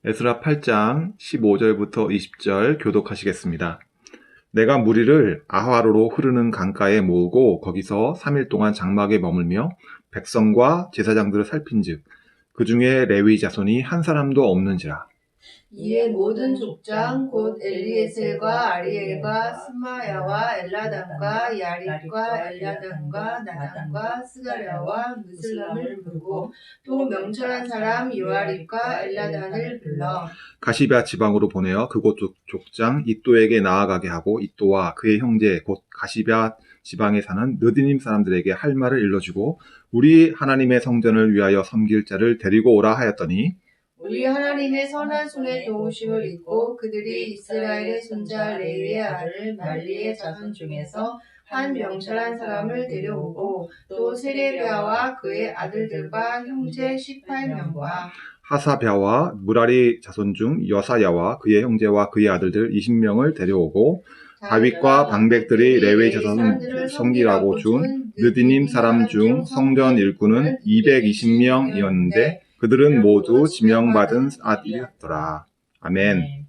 에스라 8장 15절부터 20절 교독하시겠습니다. 내가 무리를 아하로로 흐르는 강가에 모으고 거기서 3일 동안 장막에 머물며 백성과 제사장들을 살핀즉 그 중에 레위 자손이 한 사람도 없는지라. 이에 모든 족장 곧 엘리에셀과 아리엘과 스마야와 엘라단과 야립과 엘야단과 나단과 스가랴와 무슬람을 부르고 또 명철한 사람 요아립과 엘라단을 불러 가시베아 지방으로 보내어 그곳 족장 이또에게 나아가게 하고 이또와 그의 형제 곧 가시베아 지방에 사는 느디님 사람들에게 할 말을 일러주고 우리 하나님의 성전을 위하여 섬길 자를 데리고 오라 하였더니 우리 하나님의 선한 손의 도우심을 입고 그들이 이스라엘의 손자 레위의 아들 말리의 자손 중에서 한 명철한 사람을 데려오고 또 세레비아와 그의 아들들과 형제 18명과 하사랴와 무라리 자손 중 여사야와 그의 형제와 그의 아들들 20명을 데려오고 다윗과 방백들이 레위 자손 섬기라고 준 느디님 사람 중 성전 일꾼은 220명이었는데 그들은 모두 지명받은 아들이었더라. 아멘.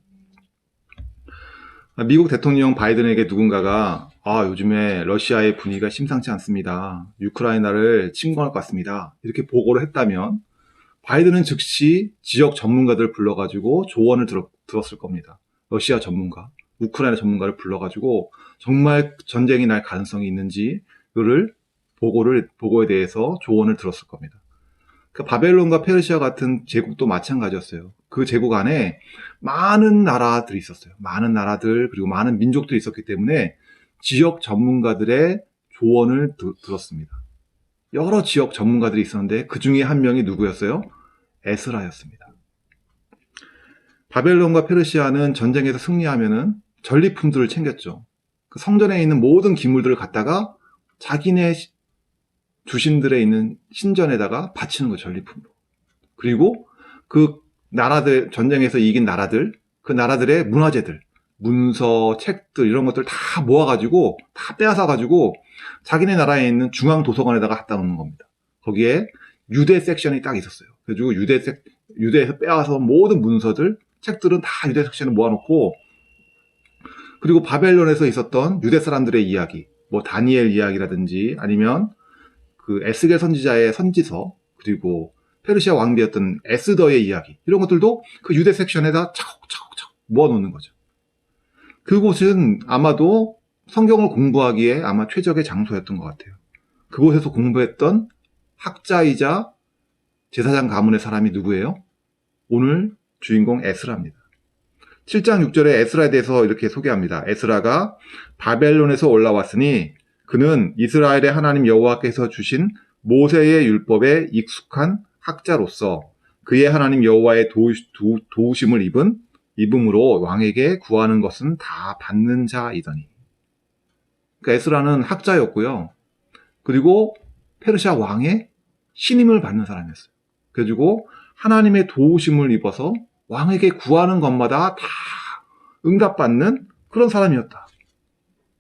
미국 대통령 바이든에게 누군가가 요즘에 러시아의 분위기가 심상치 않습니다. 우크라이나를 침공할 것 같습니다. 이렇게 보고를 했다면 바이든은 즉시 지역 전문가들을 불러가지고 조언을 들었을 겁니다. 러시아 전문가, 우크라이나 전문가를 불러가지고 정말 전쟁이 날 가능성이 있는지 그를 보고에 대해서 조언을 들었을 겁니다. 그러니까 바벨론과 페르시아 같은 제국도 마찬가지였어요. 그 제국 안에 많은 나라들이 있었어요. 많은 나라들 그리고 많은 민족들이 있었기 때문에 지역 전문가들의 조언을 들었습니다. 여러 지역 전문가들이 있었는데 그 중에 한 명이 누구였어요? 에스라였습니다. 바벨론과 페르시아는 전쟁에서 승리하면은 전리품들을 챙겼죠. 그 성전에 있는 모든 기물들을 갖다가 자기네 주신들에 있는 신전에다가 바치는 거 전리품으로. 그리고 그 나라들, 전쟁에서 이긴 나라들, 그 나라들의 문화재들, 문서, 책들 이런 것들 다 모아가지고 다 빼앗아가지고 자기네 나라에 있는 중앙도서관에다가 갖다 놓는 겁니다. 거기에 유대 섹션이 딱 있었어요. 그래가지고 유대에서 빼앗아서 모든 문서들, 책들은 다 유대 섹션에 모아놓고 그리고 바벨론에서 있었던 유대 사람들의 이야기, 뭐 다니엘 이야기라든지 아니면 그 에스겔 선지자의 선지서 그리고 페르시아 왕비였던 에스더의 이야기 이런 것들도 그 유대 섹션에다 차곡차곡 모아놓는 거죠. 그곳은 아마도 성경을 공부하기에 아마 최적의 장소였던 것 같아요. 그곳에서 공부했던 학자이자 제사장 가문의 사람이 누구예요? 오늘 주인공 에스라입니다. 7장 6절에 에스라에 대해서 이렇게 소개합니다. 에스라가 바벨론에서 올라왔으니 그는 이스라엘의 하나님 여호와께서 주신 모세의 율법에 익숙한 학자로서 그의 하나님 여호와의 도우심을 입음으로 왕에게 구하는 것은 다 받는 자이더니. 그러니까 에스라는 학자였고요. 그리고 페르시아 왕의 신임을 받는 사람이었어요. 그래가지고 하나님의 도우심을 입어서 왕에게 구하는 것마다 다 응답받는 그런 사람이었다.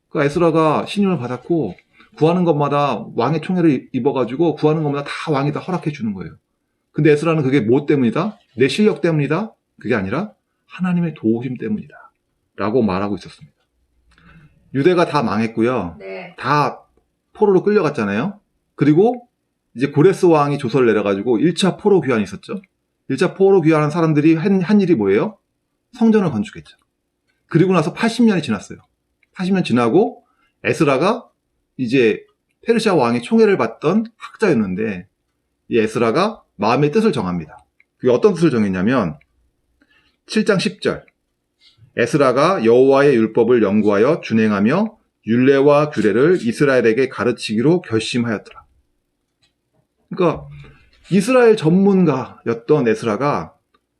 그 에스라가 신임을 받았고 구하는 것마다 왕의 총애를 입어가지고 구하는 것마다 다 왕이 다 허락해 주는 거예요. 근데 에스라는 그게 뭐 때문이다? 내 실력 때문이다? 그게 아니라 하나님의 도우심 때문이다. 라고 말하고 있었습니다. 유대가 다 망했고요. 네. 다 포로로 끌려갔잖아요. 그리고 이제 고레스 왕이 조서를 내려가지고 1차 포로 귀환이 있었죠. 1차 포로 귀환한 사람들이 한 일이 뭐예요? 성전을 건축했죠. 그리고 나서 80년이 지났어요. 80년 지나고 에스라가 이제 페르시아 왕의 총애를 받던 학자였는데 이 에스라가 마음의 뜻을 정합니다. 그게 어떤 뜻을 정했냐면 7장 10절 에스라가 여호와의 율법을 연구하여 준행하며 율례와 규례를 이스라엘에게 가르치기로 결심하였더라. 그러니까 이스라엘 전문가였던 에스라가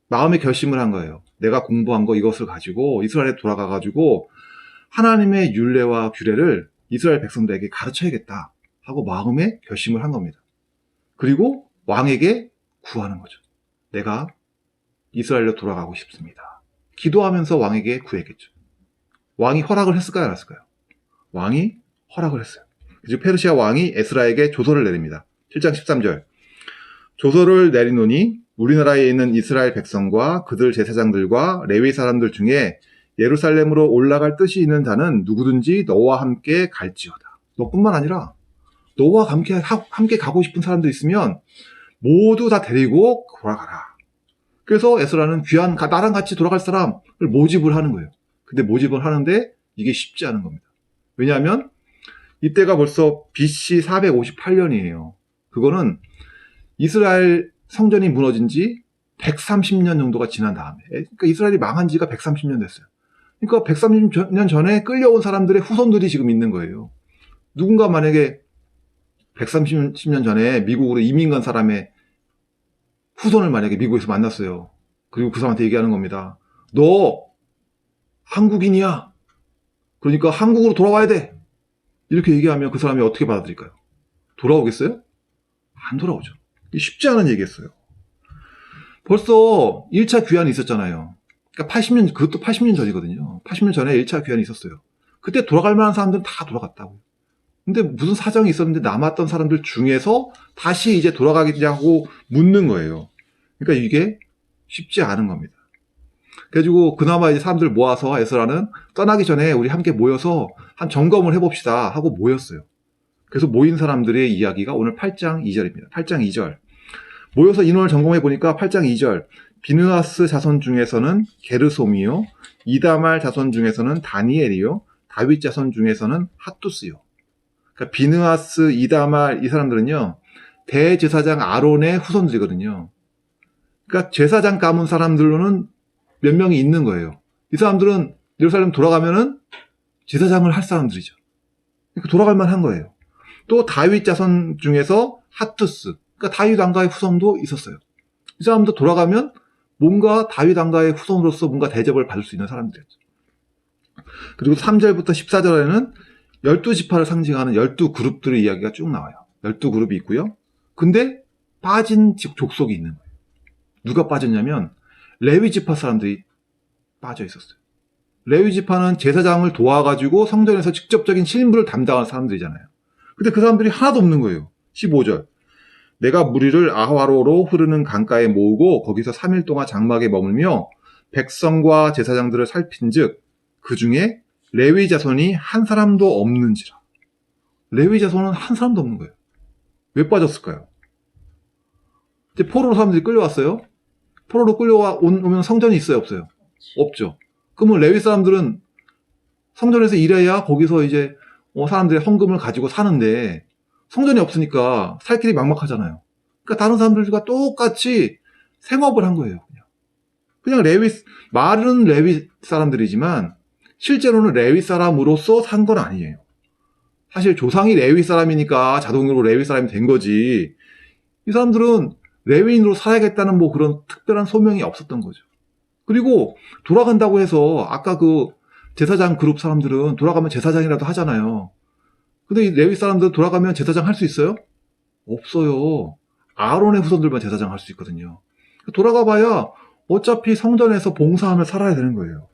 마음의 결심을 한 거예요. 내가 공부한 거 이것을 가지고 이스라엘에 돌아가가지고 하나님의 율례와 규례를 이스라엘 백성들에게 가르쳐야겠다 하고 마음의 결심을 한 겁니다. 그리고 왕에게 구하는 거죠. 내가 이스라엘로 돌아가고 싶습니다. 기도하면서 왕에게 구했겠죠. 왕이 허락을 했을까요? 안 했을까요? 왕이 허락을 했어요. 그래서 페르시아 왕이 에스라에게 조서를 내립니다. 7장 13절 조서를 내리노니 우리나라에 있는 이스라엘 백성과 그들 제사장들과 레위 사람들 중에 예루살렘으로 올라갈 뜻이 있는 자는 누구든지 너와 함께 갈지어다. 너뿐만 아니라 너와 함께 가고 싶은 사람들 있으면 모두 다 데리고 돌아가라. 그래서 에스라는 나랑 같이 돌아갈 사람을 모집을 하는 거예요. 근데 모집을 하는데 이게 쉽지 않은 겁니다. 왜냐하면 이때가 벌써 BC 458년이에요. 그거는 이스라엘 성전이 무너진 지 130년 정도가 지난 다음에, 그러니까 이스라엘이 망한 지가 130년 됐어요. 그러니까 130년 전에 끌려온 사람들의 후손들이 지금 있는 거예요. 누군가 만약에 130년 전에 미국으로 이민 간 사람의 후손을 만약에 미국에서 만났어요. 그리고 그 사람한테 얘기하는 겁니다. 너 한국인이야. 그러니까 한국으로 돌아와야 돼. 이렇게 얘기하면 그 사람이 어떻게 받아들일까요? 돌아오겠어요? 안 돌아오죠. 쉽지 않은 얘기였어요. 벌써 1차 귀환이 있었잖아요. 그러니까 그것도 80년 전이거든요. 80년 전에 1차 귀환이 있었어요. 그때 돌아갈 만한 사람들은 다 돌아갔다고요. 근데 무슨 사정이 있었는데 남았던 사람들 중에서 다시 이제 돌아가겠냐고 묻는 거예요. 그러니까 이게 쉽지 않은 겁니다. 그래가지고 그나마 이제 사람들 모아서 에스라는 떠나기 전에 우리 함께 모여서 한 점검을 해봅시다 하고 모였어요. 그래서 모인 사람들의 이야기가 오늘 8장 2절입니다. 8장 2절. 모여서 인원을 점검해 보니까 8장 2절. 비느하스 자손 중에서는 게르솜이요. 이다말 자손 중에서는 다니엘이요. 다윗 자손 중에서는 핫투스요. 그러니까 비느하스, 이다말 이 사람들은요. 대제사장 아론의 후손들이거든요. 그러니까 제사장 가문 사람들로는 몇 명이 있는 거예요. 이 사람들은 예루살렘 돌아가면은 제사장을 할 사람들이죠. 그러니까 돌아갈 만한 거예요. 또 다윗 자손 중에서 핫투스, 그러니까 다윗 왕가의 후손도 있었어요. 이 사람도 돌아가면 뭔가 다윗 왕가의 후손으로서 뭔가 대접을 받을 수 있는 사람들이었죠. 그리고 3절부터 14절에는 12지파를 상징하는 12그룹들의 이야기가 쭉 나와요. 12그룹이 있고요. 근데 빠진 족속이 있는 거예요. 누가 빠졌냐면 레위 지파 사람들이 빠져 있었어요. 레위 지파는 제사장을 도와가지고 성전에서 직접적인 신분을 담당하는 사람들이잖아요. 근데 그 사람들이 하나도 없는 거예요. 15절. 내가 무리를 아하로로 흐르는 강가에 모으고 거기서 3일 동안 장막에 머물며 백성과 제사장들을 살핀즉 그 중에 레위 자손이 한 사람도 없는지라. 레위 자손은 한 사람도 없는 거예요. 왜 빠졌을까요? 이제 포로로 사람들이 끌려왔어요. 포로로 끌려오면 성전이 있어요, 없어요? 없죠. 그러면 레위 사람들은 성전에서 일해야 거기서 이제 사람들의 헌금을 가지고 사는데 성전이 없으니까 살 길이 막막하잖아요. 그러니까 다른 사람들과 똑같이 생업을 한 거예요. 그냥 말은 레위 사람들이지만 실제로는 레위 사람으로서 산 건 아니에요. 사실 조상이 레위 사람이니까 자동으로 레위 사람이 된 거지. 이 사람들은 레위인으로 살아야겠다는 뭐 그런 특별한 소명이 없었던 거죠. 그리고 돌아간다고 해서 아까 그 제사장 그룹 사람들은 돌아가면 제사장이라도 하잖아요. 근데 이 레위 사람들 돌아가면 제사장 할 수 있어요? 없어요. 아론의 후손들만 제사장 할 수 있거든요. 돌아가 봐야 어차피 성전에서 봉사하며 살아야 되는 거예요.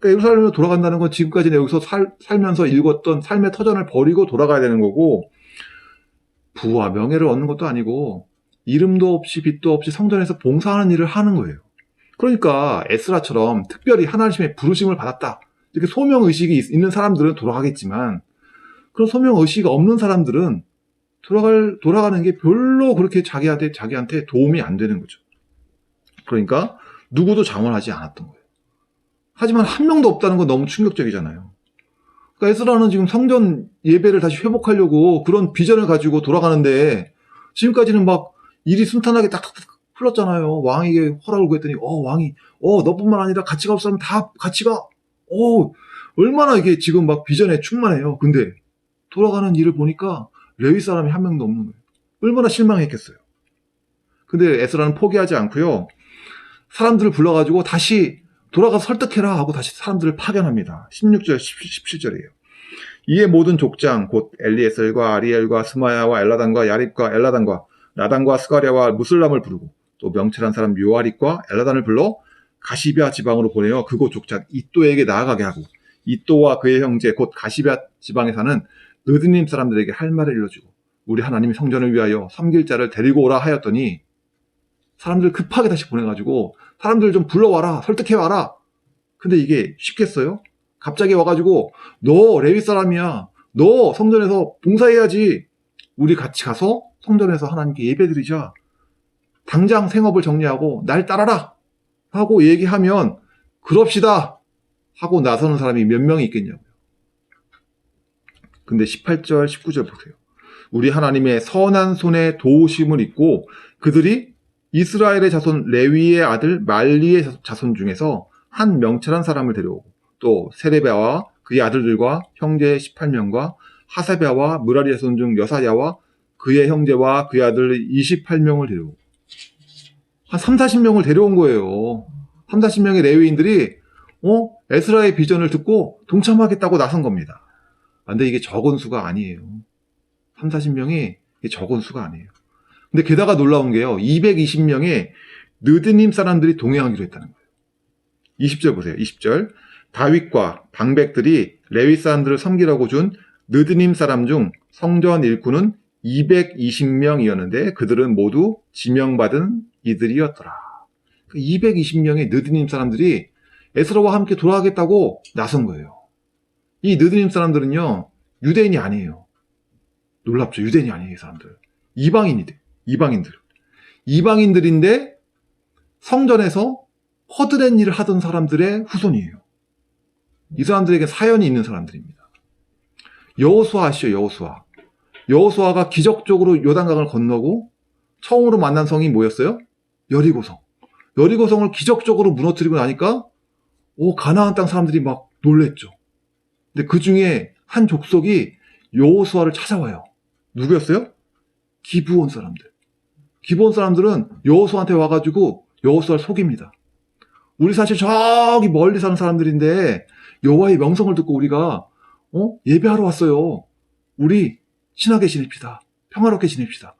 그러니까 예루살렘으로 돌아간다는 건 지금까지는 여기서 살면서 읽었던 삶의 터전을 버리고 돌아가야 되는 거고 부와 명예를 얻는 것도 아니고 이름도 없이 빛도 없이 성전에서 봉사하는 일을 하는 거예요. 그러니까 에스라처럼 특별히 하나님의 부르심을 받았다. 이렇게 소명의식이 있는 사람들은 돌아가겠지만 그런 소명의식이 없는 사람들은 돌아가는 게 별로 그렇게 자기한테 도움이 안 되는 거죠. 그러니까 누구도 장원하지 않았던 거예요. 하지만 한 명도 없다는 건 너무 충격적이잖아요. 그러니까 에스라는 지금 성전 예배를 다시 회복하려고 그런 비전을 가지고 돌아가는데 지금까지는 막 일이 순탄하게 딱딱딱 풀렸잖아요. 왕에게 허락을 구했더니 왕이 너뿐만 아니라 같이 갈 사람 다 같이 가. 얼마나 이게 지금 막 비전에 충만해요. 근데 돌아가는 일을 보니까 레위 사람이 한 명도 없는 거예요. 얼마나 실망했겠어요. 근데 에스라는 포기하지 않고요. 사람들을 불러가지고 다시 돌아가서 설득해라 하고 다시 사람들을 파견합니다. 16절, 17절이에요. 이에 모든 족장 곧 엘리에셀과 아리엘과 스마야와 엘라단과 야립과 엘라단과 나단과 스가랴와 무슬람을 부르고 또 명철한 사람 요아립과 엘라단을 불러 가시비아 지방으로 보내어 그곳 족장 이또에게 나아가게 하고 이또와 그의 형제 곧 가시비아 지방에 사는 느드님 사람들에게 할 말을 일러주고 우리 하나님의 성전을 위하여 섬길 자를 데리고 오라 하였더니 사람들 급하게 다시 보내가지고 사람들 좀 불러와라, 설득해와라. 근데 이게 쉽겠어요? 갑자기 와가지고 너 레위 사람이야, 너 성전에서 봉사해야지, 우리 같이 가서 성전에서 하나님께 예배드리자, 당장 생업을 정리하고 날 따라라 하고 얘기하면 그럽시다 하고 나서는 사람이 몇 명이 있겠냐고요. 근데 18절 19절 보세요. 우리 하나님의 선한 손에 도우심을 입고 그들이 이스라엘의 자손 레위의 아들 말리의 자손 중에서 한 명철한 사람을 데려오고 또 세레비아와 그의 아들들과 형제 18명과 하사비아와 무라리 자손 중 여사야와 그의 형제와 그의 아들 28명을 데려오고 한 3, 40명을 데려온 거예요. 3, 40명의 레위인들이 에스라의 비전을 듣고 동참하겠다고 나선 겁니다. 근데 이게 적은 수가 아니에요. 3, 40명이 적은 수가 아니에요. 근데 게다가 놀라운 게요. 220명의 느드님 사람들이 동행하기로 했다는 거예요. 20절 보세요. 20절. 다윗과 방백들이 레위 사람들을 섬기라고 준 느드님 사람 중 성전 일꾼은 220명이었는데 그들은 모두 지명받은 이들이었더라. 220명의 느드님 사람들이 에스라와 함께 돌아가겠다고 나선 거예요. 이 느드님 사람들은요, 유대인이 아니에요. 놀랍죠? 유대인이 아니에요, 이 사람들. 이방인들인데 성전에서 허드렛 일을 하던 사람들의 후손이에요. 이 사람들에게 사연이 있는 사람들입니다. 여호수아 아시죠? 여호수아가 기적적으로 요단강을 건너고 처음으로 만난 성이 뭐였어요? 여리고성. 여리고성을 기적적으로 무너뜨리고 나니까 가나안 땅 사람들이 막 놀랬죠. 근데 그 중에 한 족속이 여호수아를 찾아와요. 누구였어요? 기브온 사람들. 기브온 사람들은 여호수아한테 와가지고 여호수아를 속입니다. 우리 사실 저기 멀리 사는 사람들인데 여호와의 명성을 듣고 우리가 예배하러 왔어요. 우리 친하게 지냅시다. 평화롭게 지냅시다.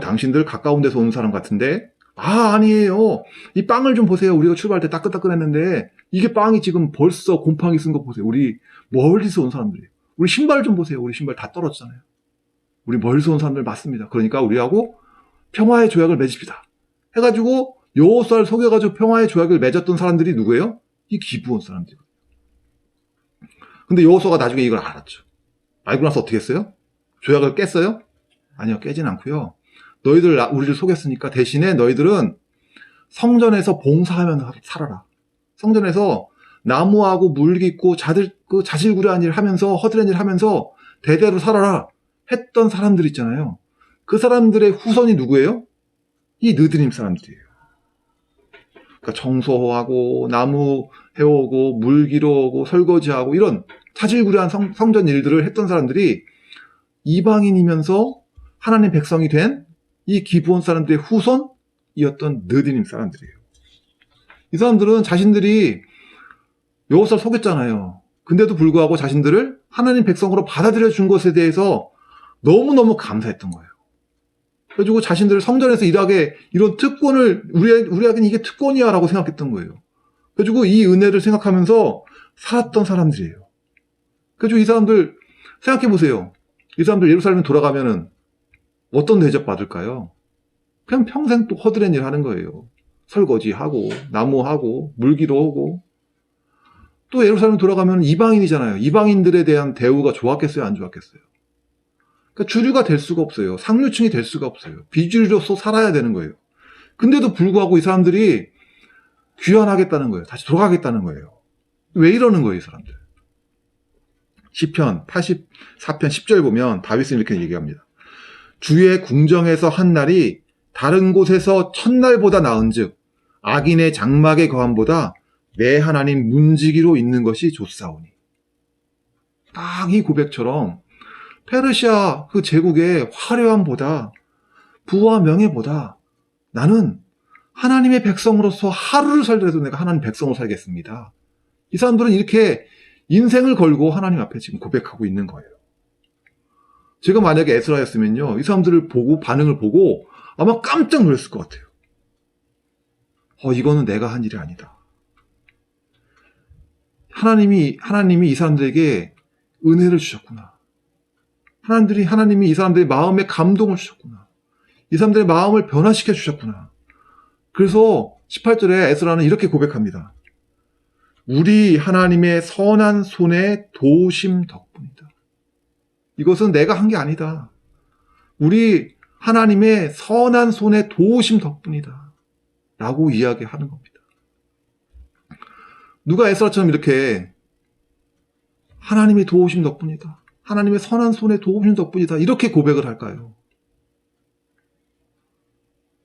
당신들 가까운 데서 온 사람 같은데? 아니에요. 이 빵을 좀 보세요. 우리가 출발할 때 따끈따끈했는데 이게 빵이 지금 벌써 곰팡이 쓴 거 보세요. 우리 멀리서 온 사람들이에요. 우리 신발 좀 보세요. 우리 신발 다 떨어졌잖아요. 우리 멀리서 온 사람들 맞습니다. 그러니까 우리하고 평화의 조약을 맺읍시다. 해가지고 여호수아를 속여가지고 평화의 조약을 맺었던 사람들이 누구예요? 이 기브온 사람들이에요. 근데 여호수아가 나중에 이걸 알았죠. 알고 나서 어떻게 했어요? 조약을 깼어요? 아니요, 깨진 않고요. 너희들 우리를 속였으니까 대신에 너희들은 성전에서 봉사하면서 살아라. 성전에서 나무하고 물깃고 자질구레한 일 하면서 허드렛 일 하면서 대대로 살아라 했던 사람들 있잖아요. 그 사람들의 후손이 누구예요? 이 느드님 사람들이에요. 그러니까 청소하고 나무 해오고 물 기르고 설거지하고 이런 자질구레한 성전 일들을 했던 사람들이 이방인이면서 하나님 백성이 된 이 기브온 사람들의 후손이었던 느드님 사람들이에요. 이 사람들은 자신들이 여호수아를 속였잖아요. 근데도 불구하고 자신들을 하나님 백성으로 받아들여 준 것에 대해서 너무너무 감사했던 거예요. 그래가지고 자신들을 성전에서 일하게 이런 특권을 우리에게는 이게 특권이야 라고 생각했던 거예요. 그래가지고 이 은혜를 생각하면서 살았던 사람들이에요. 그래가지고 이 사람들 생각해 보세요. 이 사람들 예루살렘에 돌아가면은 어떤 대접 받을까요? 그냥 평생 또 허드렛 일 하는 거예요. 설거지하고 나무하고 물기도 하고. 또 예루살렘 돌아가면 이방인이잖아요. 이방인들에 대한 대우가 좋았겠어요? 안 좋았겠어요? 그러니까 주류가 될 수가 없어요. 상류층이 될 수가 없어요. 비주류로서 살아야 되는 거예요. 근데도 불구하고 이 사람들이 귀환하겠다는 거예요. 다시 돌아가겠다는 거예요. 왜 이러는 거예요, 이 사람들? 시편 84편 10절 보면 다윗은 이렇게 얘기합니다. 주의 궁정에서 한 날이 다른 곳에서 첫날보다 나은즉 악인의 장막의 거함보다 내 하나님 문지기로 있는 것이 좋사오니. 딱 이 고백처럼 페르시아 그 제국의 화려함보다 부와 명예보다 나는 하나님의 백성으로서 하루를 살더라도 내가 하나님 백성으로 살겠습니다. 이 사람들은 이렇게 인생을 걸고 하나님 앞에 지금 고백하고 있는 거예요. 제가 만약에 에스라였으면요, 이 사람들을 보고 반응을 보고 아마 깜짝 놀랐을 것 같아요. 이거는 내가 한 일이 아니다. 하나님이 이 사람들에게 은혜를 주셨구나. 하나님이 이 사람들의 마음에 감동을 주셨구나. 이 사람들의 마음을 변화시켜 주셨구나. 그래서 18절에 에스라는 이렇게 고백합니다. 우리 하나님의 선한 손의 도우심 덕분이다. 이것은 내가 한 게 아니다. 우리 하나님의 선한 손의 도우심 덕분이다. 라고 이야기하는 겁니다. 누가 에스라처럼 이렇게 하나님의 도우심 덕분이다. 하나님의 선한 손의 도우심 덕분이다. 이렇게 고백을 할까요?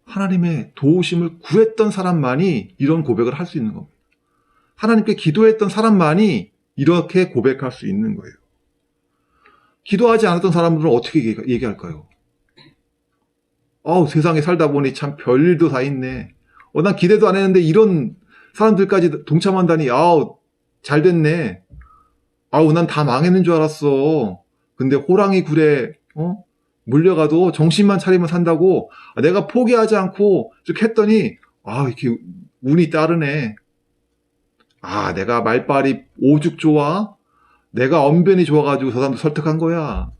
하나님의 도우심을 구했던 사람만이 이런 고백을 할 수 있는 겁니다. 하나님께 기도했던 사람만이 이렇게 고백할 수 있는 거예요. 기도하지 않았던 사람들은 어떻게 얘기할까요? 세상에 살다 보니 참 별일도 다 있네. 난 기대도 안 했는데 이런 사람들까지 동참한다니, 잘 됐네. 난 다 망했는 줄 알았어. 근데 호랑이 굴에, 물려가도 정신만 차리면 산다고 내가 포기하지 않고 쭉 했더니, 이렇게 운이 따르네. 내가 말빨이 오죽 좋아? 내가 언변이 좋아가지고 저 사람도 설득한 거야.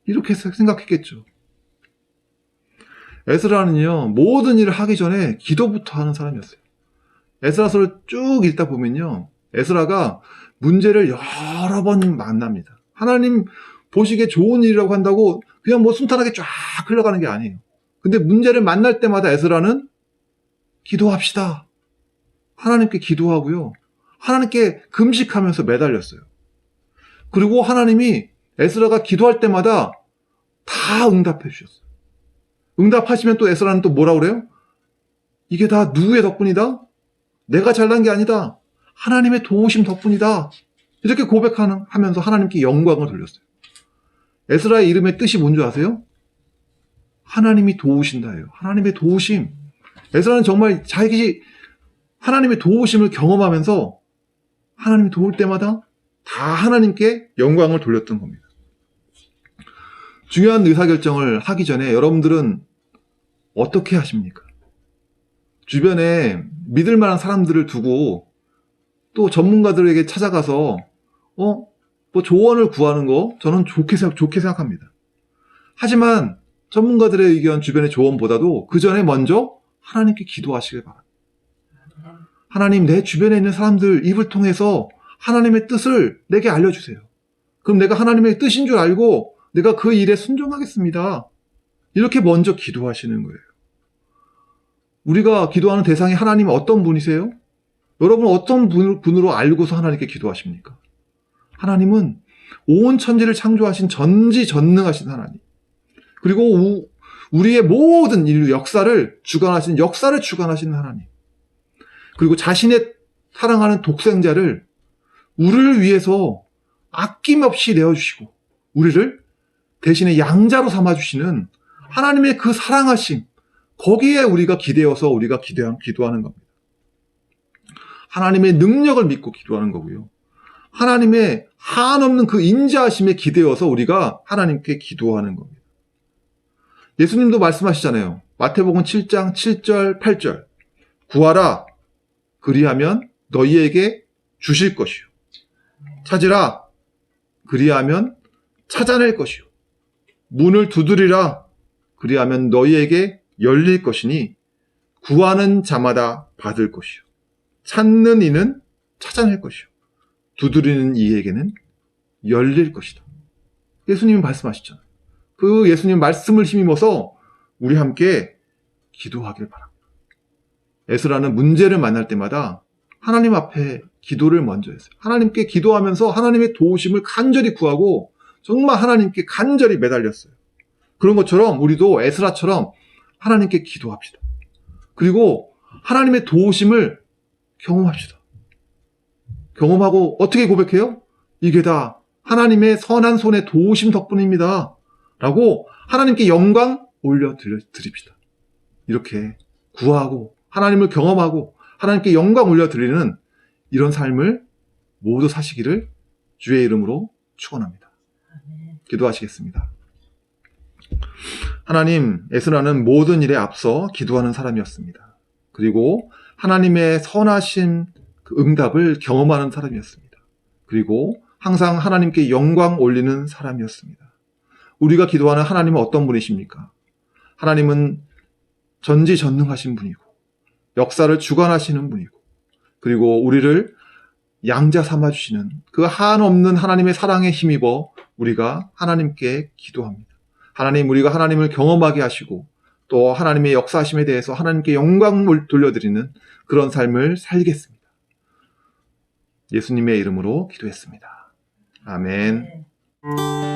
이렇게 생각했겠죠. 에스라는요, 모든 일을 하기 전에 기도부터 하는 사람이었어요. 에스라서를 쭉 읽다 보면요, 에스라가 문제를 여러 번 만납니다. 하나님 보시기에 좋은 일이라고 한다고 그냥 순탄하게 쫙 흘러가는 게 아니에요. 근데 문제를 만날 때마다 에스라는 기도합시다. 하나님께 기도하고요. 하나님께 금식하면서 매달렸어요. 그리고 하나님이 에스라가 기도할 때마다 다 응답해 주셨어요. 응답하시면 또 에스라는 또 뭐라 그래요? 이게 다 누구의 덕분이다? 내가 잘난 게 아니다. 하나님의 도우심 덕분이다. 이렇게 고백하면서 하나님께 영광을 돌렸어요. 에스라의 이름의 뜻이 뭔지 아세요? 하나님이 도우신다예요. 하나님의 도우심. 에스라는 정말 자기 하나님의 도우심을 경험하면서 하나님이 도울 때마다 다 하나님께 영광을 돌렸던 겁니다. 중요한 의사결정을 하기 전에 여러분들은 어떻게 하십니까? 주변에 믿을 만한 사람들을 두고 또 전문가들에게 찾아가서 조언을 구하는 거 저는 좋게 생각합니다. 하지만 전문가들의 의견, 주변의 조언보다도 그 전에 먼저 하나님께 기도하시길 바랍니다. 하나님, 내 주변에 있는 사람들 입을 통해서 하나님의 뜻을 내게 알려주세요. 그럼 내가 하나님의 뜻인 줄 알고 내가 그 일에 순종하겠습니다. 이렇게 먼저 기도하시는 거예요. 우리가 기도하는 대상이 하나님은 어떤 분이세요? 여러분 어떤 분으로 알고서 하나님께 기도하십니까? 하나님은 온 천지를 창조하신 전지전능하신 하나님. 그리고 우리의 모든 인류 역사를 주관하시는 하나님. 그리고 자신의 사랑하는 독생자를 우리를 위해서 아낌없이 내어주시고 우리를 대신에 양자로 삼아주시는 하나님의 그 사랑하심, 거기에 우리가 기대어서 우리가 기도하는 겁니다. 하나님의 능력을 믿고 기도하는 거고요. 하나님의 한없는 그 인자하심에 기대어서 우리가 하나님께 기도하는 겁니다. 예수님도 말씀하시잖아요. 마태복음 7장 7절 8절. 구하라, 그리하면 너희에게 주실 것이요. 찾으라, 그리하면 찾아낼 것이요. 문을 두드리라, 그리하면 너희에게 열릴 것이니 구하는 자마다 받을 것이요. 찾는 이는 찾아낼 것이요. 두드리는 이에게는 열릴 것이다. 예수님이 말씀하시잖아요. 그 예수님 말씀을 힘입어서 우리 함께 기도하길 바랍니다. 에스라는 문제를 만날 때마다 하나님 앞에 기도를 먼저 했어요. 하나님께 기도하면서 하나님의 도우심을 간절히 구하고 정말 하나님께 간절히 매달렸어요. 그런 것처럼 우리도 에스라처럼 하나님께 기도합시다. 그리고 하나님의 도우심을 경험합시다. 경험하고 어떻게 고백해요? 이게 다 하나님의 선한 손의 도우심 덕분입니다. 라고 하나님께 영광 올려드립시다. 이렇게 구하고 하나님을 경험하고 하나님께 영광 올려드리는 이런 삶을 모두 사시기를 주의 이름으로 축원합니다. 기도하시겠습니다. 하나님, 에스라는 모든 일에 앞서 기도하는 사람이었습니다. 그리고 하나님의 선하신 그 응답을 경험하는 사람이었습니다. 그리고 항상 하나님께 영광 올리는 사람이었습니다. 우리가 기도하는 하나님은 어떤 분이십니까? 하나님은 전지전능하신 분이고 역사를 주관하시는 분이고, 그리고 우리를 양자 삼아주시는 그 한없는 하나님의 사랑에 힘입어 우리가 하나님께 기도합니다. 하나님, 우리가 하나님을 경험하게 하시고 또 하나님의 역사하심에 대해서 하나님께 영광을 돌려드리는 그런 삶을 살겠습니다. 예수님의 이름으로 기도했습니다. 아멘. 네.